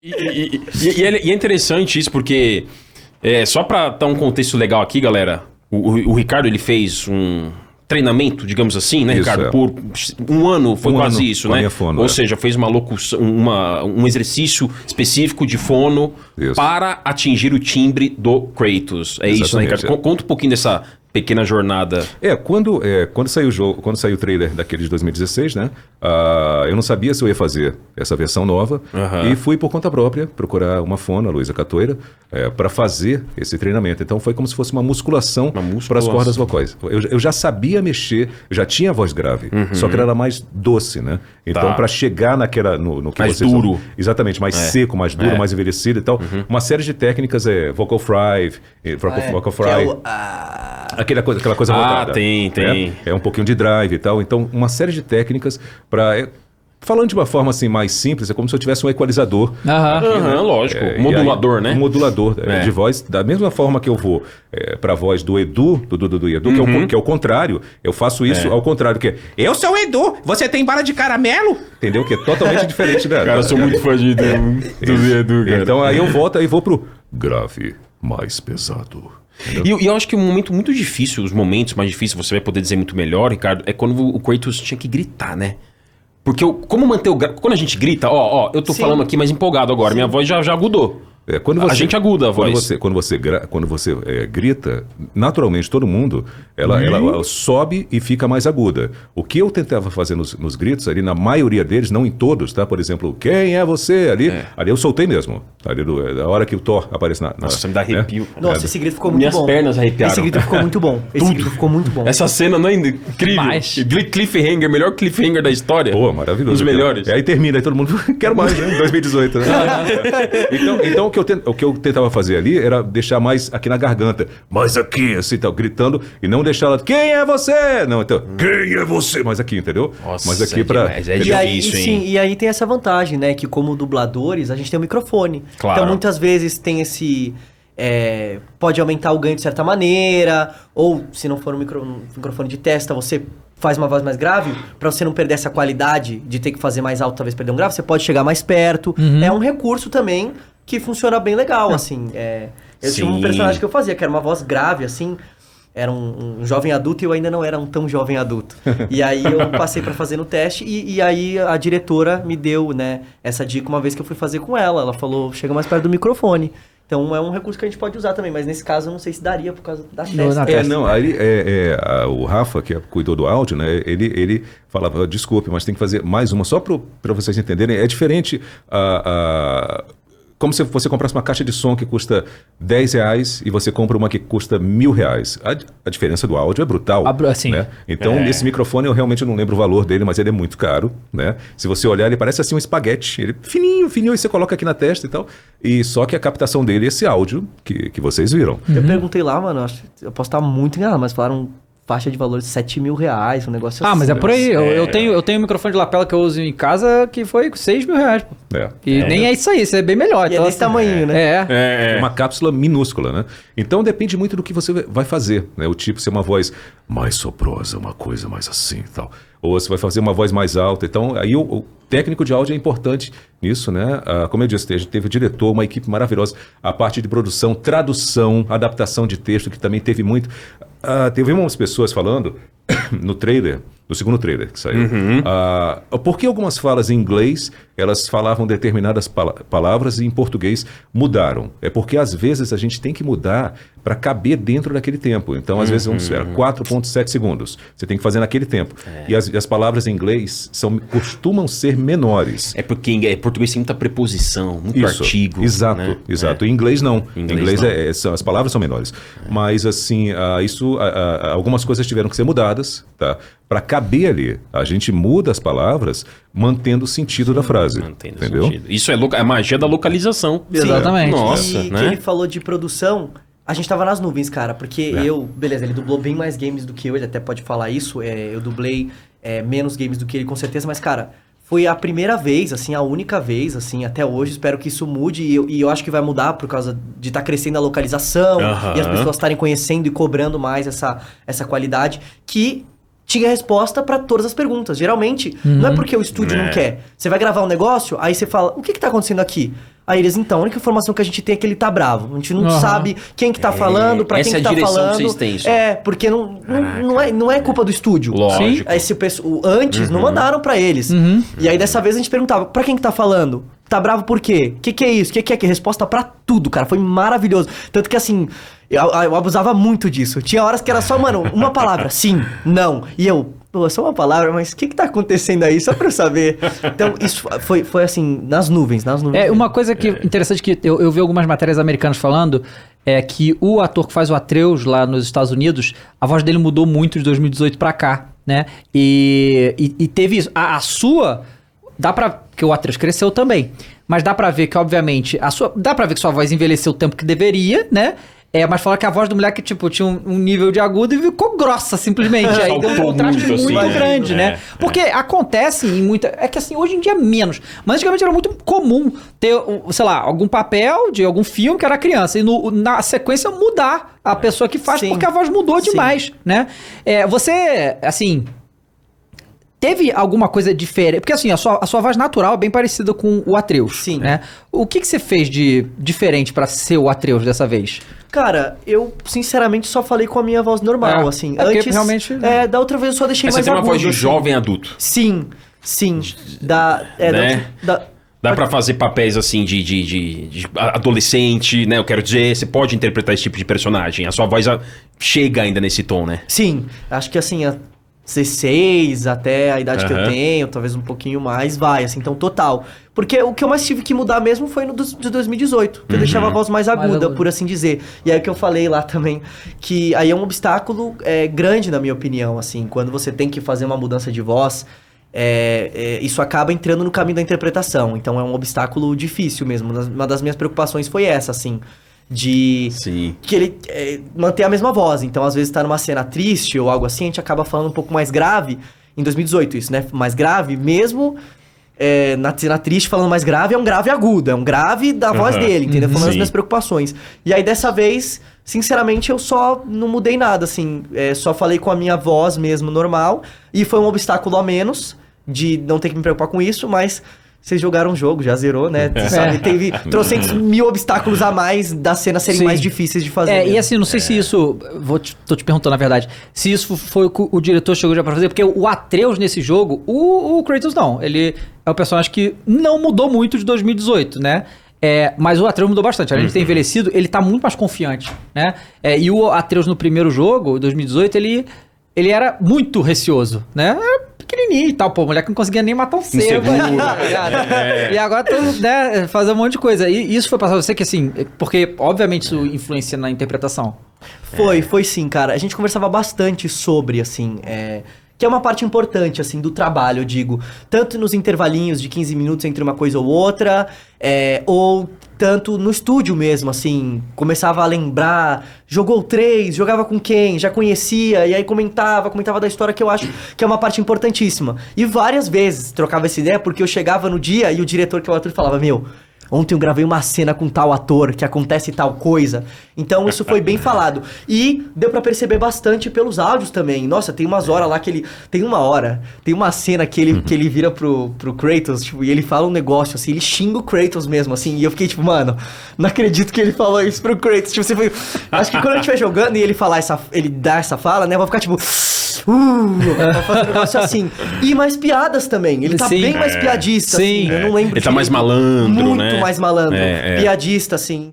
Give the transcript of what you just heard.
E é interessante isso porque, só pra dar um contexto legal aqui, galera, o Ricardo, ele fez um treinamento, digamos assim, né, Isso, Ricardo? Por um ano, foi quase isso, né? Fono, Ou seja, fez uma locução, um exercício específico de fono para atingir o timbre do Kratos. É isso, né, Ricardo? Conta um pouquinho dessa pequena jornada. Quando saiu o jogo, quando saiu o trailer daquele de 2016, né? Eu não sabia se eu ia fazer essa versão nova e fui por conta própria procurar uma fono, a Luísa Catoira, para fazer esse treinamento. Então foi como se fosse uma musculação para as cordas vocais. Eu já sabia mexer, já tinha a voz grave, só que ela era mais doce, né? Então para chegar no que mais duro. Exatamente, mais seco, mais duro, mais envelhecido e tal. Uma série de técnicas, vocal fry, vocal fry. Aquela coisa voltada. Tem. É um pouquinho de drive e tal. Então, uma série de técnicas para... Falando de uma forma assim mais simples, é como se eu tivesse um equalizador. Lógico. Modulador, né? Um modulador de voz. Da mesma forma que eu vou para a voz do Edu, do Edu, que é o contrário, eu faço isso ao contrário, que é: eu sou o Edu, você tem bala de caramelo? Entendeu? Que é totalmente diferente da... Cara, eu sou muito fã do Edu, cara. Então, aí eu volto e vou pro grave mais pesado. E eu acho que um momento muito difícil, os momentos mais difíceis, você vai poder dizer muito melhor, Ricardo, é quando o Kratos tinha que gritar, né? Porque como manter quando a gente grita, eu tô falando aqui mais empolgado agora, minha voz já agudou. A gente aguda a voz. Quando você grita, naturalmente todo mundo, ela sobe e fica mais aguda. O que eu tentava fazer nos gritos ali, na maioria deles, não em todos, tá? Por exemplo, quem é você? Ali eu soltei mesmo. Ali da hora que o Thor aparece na... Nossa, você me dá arrepio. Nossa, esse grito ficou muito bom. Minhas pernas arrepiaram. Esse grito ficou muito bom. Essa cena não é incrível? Cliffhanger, melhor cliffhanger da história. Pô, maravilhoso. Os melhores. Aí termina, aí todo mundo quer mais, né? 2018, né? Então o que eu tentava fazer ali era deixar mais aqui na garganta, mais aqui, assim, tal, gritando, e não deixar ela, quem é você? Não, então, quem é você? Mais aqui, entendeu? Nossa, mais aqui pra... E aí tem essa vantagem, né, que como dubladores, a gente tem um microfone. Claro. Então, muitas vezes tem esse... pode aumentar o ganho de certa maneira, ou se não for um microfone de testa, você faz uma voz mais grave, pra você não perder essa qualidade de ter que fazer mais alto, talvez perder um grave, você pode chegar mais perto. É um recurso também que funciona bem legal, assim. Eu tinha um personagem que eu fazia, que era uma voz grave, assim, era um jovem adulto e eu ainda não era um tão jovem adulto. E aí eu passei pra fazer no teste e aí a diretora me deu, né, essa dica uma vez que eu fui fazer com ela. Ela falou, chega mais perto do microfone. Então é um recurso que a gente pode usar também, mas nesse caso eu não sei se daria por causa da testa. O Rafa, que cuidou do áudio, né, ele falava, desculpe, mas tem que fazer mais uma, só para vocês entenderem, é diferente como se você comprasse uma caixa de som que custa R$10 e você compra uma que custa R$1.000. A diferença do áudio é brutal. Né? Então, esse microfone eu realmente não lembro o valor dele, mas ele é muito caro. Né? Se você olhar, ele parece assim um espaguete. Ele fininho, e você coloca aqui na testa e tal. E só que a captação dele é esse áudio que vocês viram. Eu perguntei lá, mano, eu posso estar muito enganado, mas falaram faixa de valor de R$7.000, um negócio assim. Mas é por aí. Eu tenho um microfone de lapela que eu uso em casa que foi R$6.000, pô. Nem é isso aí, isso é bem melhor. E então, é desse tamanho, né? É uma cápsula minúscula, né? Então depende muito do que você vai fazer, né? O tipo, se é uma voz mais soprosa, uma coisa mais assim e tal. Ou você vai fazer uma voz mais alta. Então, aí o técnico de áudio é importante nisso, né? Como eu disse, a gente teve o diretor, uma equipe maravilhosa. A parte de produção, tradução, adaptação de texto, que também teve muito. Teve umas pessoas falando no trailer, no segundo trailer que saiu, por que algumas falas em inglês, elas falavam determinadas palavras e em português mudaram. É porque às vezes a gente tem que mudar para caber dentro daquele tempo. Então, às vezes, vamos ver, 4,7 segundos. Você tem que fazer naquele tempo. E as palavras em inglês costumam ser menores. É porque em português tem muita preposição, muito artigo. Exato, né? exato. Em inglês não. Em inglês as palavras são menores. Mas, assim, algumas coisas tiveram que ser mudadas, tá? Para caber ali. A gente muda as palavras mantendo o sentido da frase. Entendeu? Sentido. Isso é a magia da localização. Exatamente. Nossa, que ele falou de produção, a gente tava nas nuvens, cara, porque beleza, ele dublou bem mais games do que eu, ele até pode falar isso, eu dublei menos games do que ele, com certeza, mas, cara, foi a primeira vez, assim, a única vez, assim, até hoje, espero que isso mude, e eu acho que vai mudar por causa de estar crescendo a localização, e as pessoas estarem conhecendo e cobrando mais essa qualidade, que tinha resposta pra todas as perguntas. Geralmente, não é porque o estúdio não quer. Você vai gravar um negócio, aí você fala, o que tá acontecendo aqui? Aí eles, então, a única informação que a gente tem é que ele tá bravo. A gente não sabe quem que tá falando, pra quem que tá falando. Essa é a direção que vocês têm, só. Porque não é culpa do estúdio. Lógico. Antes não mandaram pra eles. E aí dessa vez a gente perguntava, pra quem que tá falando? Tá bravo por quê? O que é isso? O que é que resposta pra tudo, cara. Foi maravilhoso. Tanto que assim, eu abusava muito disso. Tinha horas que era só, mano, uma palavra. Sim, não. E eu, pô, só uma palavra, mas o que tá acontecendo aí? Só pra eu saber. Então, isso foi assim, nas nuvens. Uma coisa que interessante que eu vi algumas matérias americanas falando é que o ator que faz o Atreus lá nos Estados Unidos, a voz dele mudou muito de 2018 pra cá, né? E teve isso. A sua... Dá pra... que o Atreus cresceu também. Mas dá pra ver que, obviamente... dá pra ver que sua voz envelheceu o tempo que deveria, né? Mas fala que a voz do moleque, tipo, tinha um nível de agudo e ficou grossa, simplesmente. Aí deu um contraste muito grande, né? Porque acontece em muita... É que, assim, hoje em dia menos. Mas antigamente era muito comum ter, sei lá, algum papel de algum filme que era criança. E na sequência mudar a pessoa que faz, porque a voz mudou demais, né? Você, assim... Teve alguma coisa diferente? Porque assim, a sua voz natural é bem parecida com o Atreus. Sim. Né? O que você fez de diferente pra ser o Atreus dessa vez? Cara, eu sinceramente só falei com a minha voz normal, assim. Antes, realmente... da outra vez eu só deixei mais agudo. Você tem uma voz de assim. jovem adulto. Sim. Dá pra fazer papéis assim de adolescente, né? Eu quero dizer, você pode interpretar esse tipo de personagem. A sua voz chega ainda nesse tom, né? Sim. Acho que assim... 16 até a idade que eu tenho, talvez um pouquinho mais, vai, assim, então total. Porque o que eu mais tive que mudar mesmo foi no de 2018, que eu deixava a voz mais aguda, por assim dizer. E aí que eu falei lá também, que aí é um obstáculo grande, na minha opinião, assim, quando você tem que fazer uma mudança de voz, isso acaba entrando no caminho da interpretação, então é um obstáculo difícil mesmo. Uma das minhas preocupações foi essa, assim, de que ele manter a mesma voz. Então, às vezes, tá numa cena triste ou algo assim, a gente acaba falando um pouco mais grave. Em 2018, isso, né? Mais grave, mesmo na cena triste, falando mais grave, é um grave agudo, é um grave da voz dele, entendeu? Falando as minhas preocupações. E aí, dessa vez, sinceramente, eu só não mudei nada, assim. Só falei com a minha voz mesmo, normal. E foi um obstáculo a menos de não ter que me preocupar com isso, mas... Vocês jogaram o jogo, já zerou, né? Você sabe, teve trocentos mil obstáculos a mais das cenas serem mais difíceis de fazer. E assim, não sei se isso... Tô te perguntando, na verdade. Se isso foi o que o diretor chegou já pra fazer. Porque o Atreus nesse jogo, o Kratos não. Ele é um personagem que não mudou muito de 2018, né? Mas o Atreus mudou bastante. Além de ter envelhecido, ele tá muito mais confiante, né? E o Atreus no primeiro jogo, 2018, ele era muito receoso, né? Era pequenininho e tal, pô, o moleque não conseguia nem matar um cervo. E agora tô, né, fazer um monte de coisa. E isso foi passado a você que, assim, porque obviamente isso influencia na interpretação. Foi sim, cara. A gente conversava bastante sobre, assim, que é uma parte importante, assim, do trabalho, eu digo. Tanto nos intervalinhos de 15 minutos entre uma coisa ou outra, ou tanto no estúdio mesmo, assim, começava a lembrar, jogou 3, jogava com quem, já conhecia, e aí comentava da história, que eu acho que é uma parte importantíssima. E várias vezes trocava essa ideia, porque eu chegava no dia e o diretor, que é o ator, falava, ontem eu gravei uma cena com tal ator, que acontece tal coisa. Então isso foi bem falado. E deu pra perceber bastante pelos áudios também. Nossa, tem umas horas lá que ele... Tem uma cena que ele vira pro Kratos, tipo, e ele fala um negócio, assim, ele xinga o Kratos mesmo, assim. E eu fiquei tipo, mano, não acredito que ele falou isso pro Kratos. Tipo, acho que quando eu estiver jogando e ele dá essa fala, né, eu vou ficar tipo... vai fazer um negócio assim. E mais piadas também. Ele tá bem mais piadista, assim. Eu não lembro. Ele tá mais malandro, muito né? mais malandro. Piadista, assim.